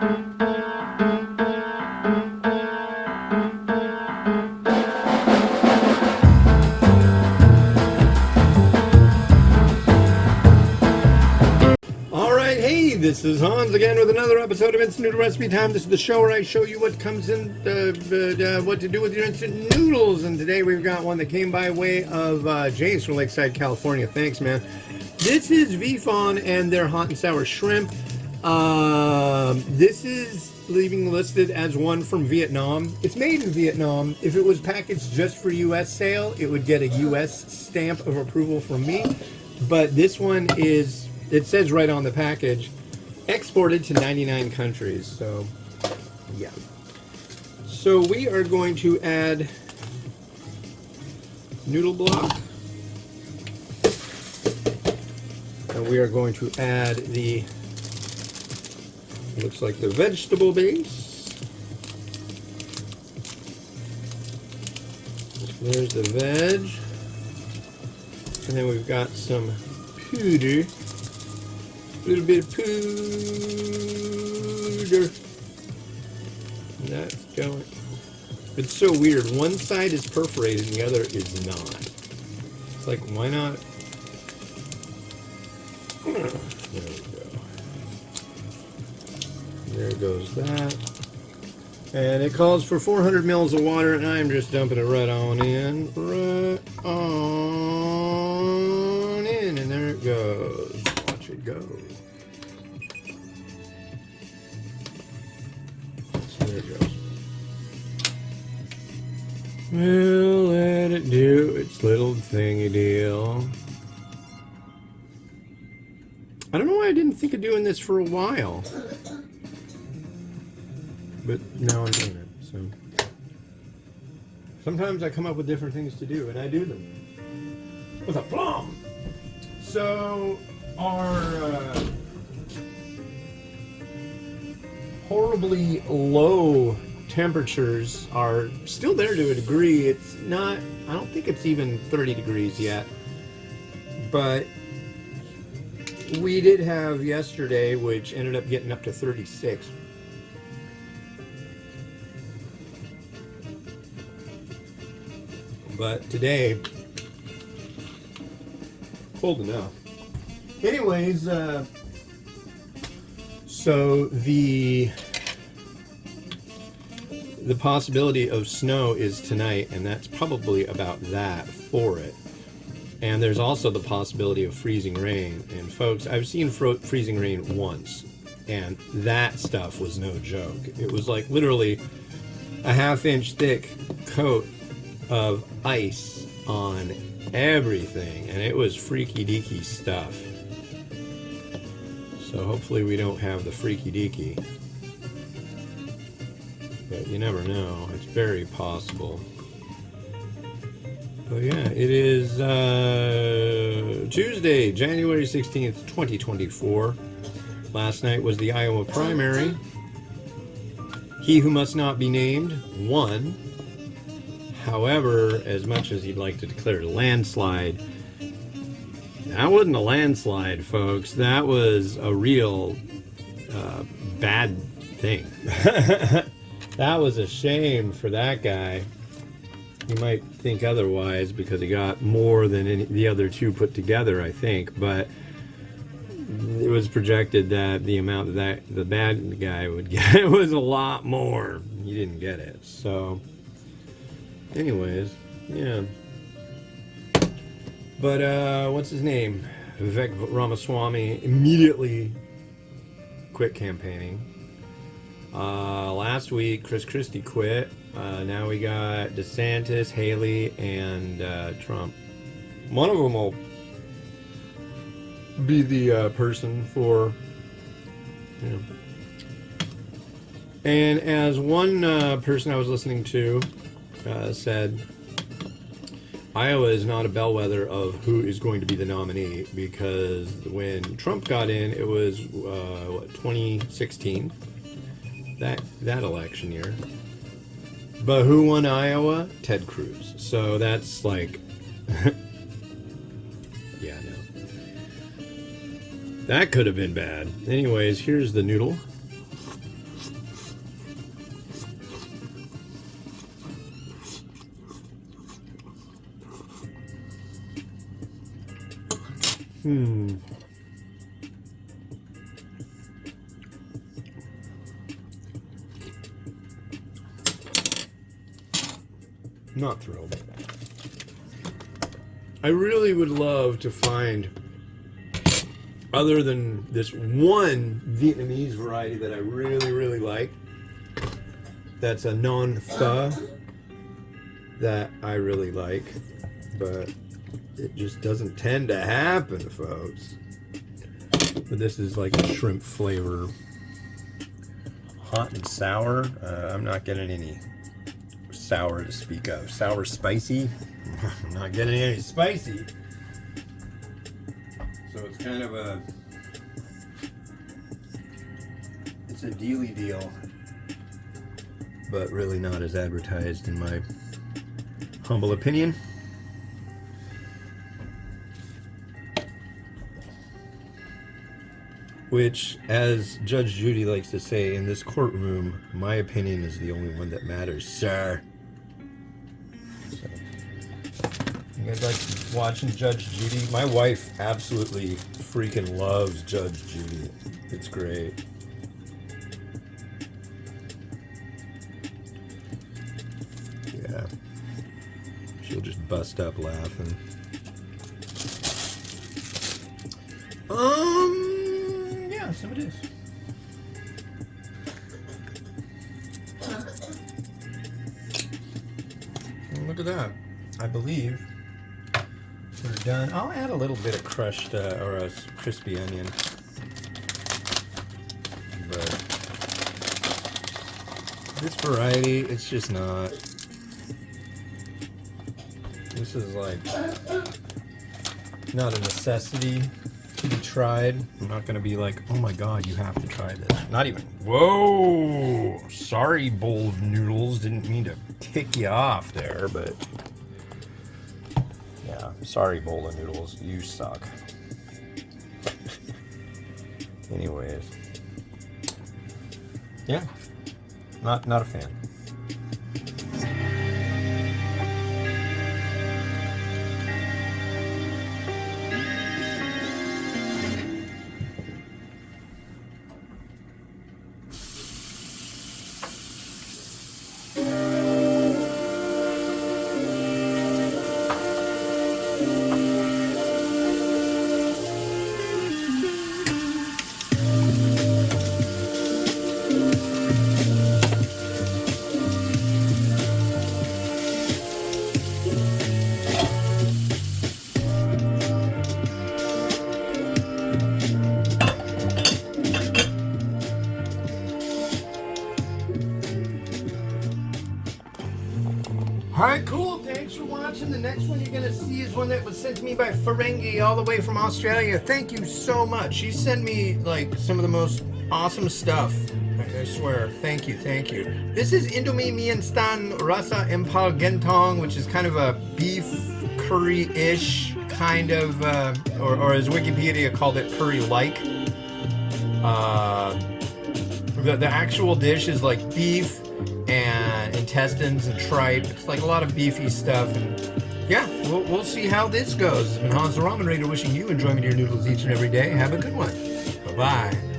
This is Hans again with another episode of Instant Noodle Recipe Time. This is the show where I show you what comes in, what to do with your instant noodles. And today we've got one that came by way of Jace from Lakeside, California. Thanks, man. This is Vifon and their hot and sour shrimp. This is leaving listed as one from Vietnam. It's made in Vietnam. If it was packaged just for U.S. sale, it would get a U.S. stamp of approval from me. But this one is, it says right on the package, exported to 99 countries. So yeah, so we are going to add noodle block, and we are going to add the, looks like the vegetable base. There's the veg, and then we've got some powder. A little bit of powder. And that's going. It's so weird. One side is perforated and the other is not. It's like, why not? There we go. There goes that. And it calls for 400 mils of water, and I'm just dumping it right on in. Right on in. And there it goes. Watch it go. There it goes. We'll let it do its little thingy deal. I don't know why I didn't think of doing this for a while. But now I'm doing it, so. Sometimes I come up with different things to do, and I do them. With a plum! So, our horribly low temperatures are still there to a degree. It's not, I don't think it's even 30 degrees yet, but we did have yesterday, which ended up getting up to 36. But today, cold enough. Anyways, so the possibility of snow is tonight, and that's probably about that for it. And there's also the possibility of freezing rain. And folks, I've seen freezing rain once, and that stuff was no joke. It was like literally a half-inch thick coat of ice on everything, and it was freaky deaky stuff. So hopefully we don't have the freaky deaky. But you never know. It's very possible. But yeah, it is Tuesday, January 16th, 2024. Last night was the Iowa primary. He who must not be named won. However, as much as he'd like to declare a landslide, that wasn't a landslide, folks. That was a real bad thing. That was a shame for that guy. You might think otherwise because he got more than the other two put together, I think. But it was projected that the amount that the bad guy would get was a lot more. He didn't get it. So, anyways, yeah. But what's his name? Vivek Ramaswamy immediately quit campaigning. Last week, Chris Christie quit. Now we got DeSantis, Haley, and Trump. One of them will be the person for, you know. And as one person I was listening to said, Iowa is not a bellwether of who is going to be the nominee, because when Trump got in, it was 2016, that election year. But who won Iowa? Ted Cruz. So that's like, yeah, no. That could have been bad. Anyways, here's the noodle. Not thrilled. I really would love to find, other than this one Vietnamese variety that I really, really like, that's a non-pho that I really like, but it just doesn't tend to happen, folks. But this is like a shrimp flavor. Hot and sour. I'm not getting any sour to speak of. Sour spicy. I'm not getting any spicy. So it's kind of a, it's a dealy deal, but really not as advertised in my humble opinion. Which, as Judge Judy likes to say in this courtroom, my opinion is the only one that matters, sir. So, you guys like watching Judge Judy? My wife absolutely freaking loves Judge Judy. It's great. Yeah. She'll just bust up laughing. Yeah, so it is. And look at that. I believe we're done. I'll add a little bit of crushed or a crispy onion. But this variety, it's just not. This is like not a necessity to be tried. I'm not gonna be like, oh my god, you have to try this. Not even. Whoa! Sorry, bowl of noodles. Didn't mean to kick you off there, but yeah, sorry, bowl of noodles. You suck. Anyways, yeah, not a fan. Alright, cool. Thanks for watching. The next one you're going to see is one that was sent to me by Ferengi all the way from Australia. Thank you so much. She sent me, like, some of the most awesome stuff. I swear. Thank you, thank you. This is Indomie Mie Instan Rasa Empal Gentong, which is kind of a beef curry-ish kind of, or as Wikipedia called it, curry-like. The actual dish is like beef and intestines and tripe. It's like a lot of beefy stuff, and yeah, we'll see how this goes. It's been Hans the Ramen Raider wishing you enjoyment of your noodles each and every day. Have a good one. Bye-bye.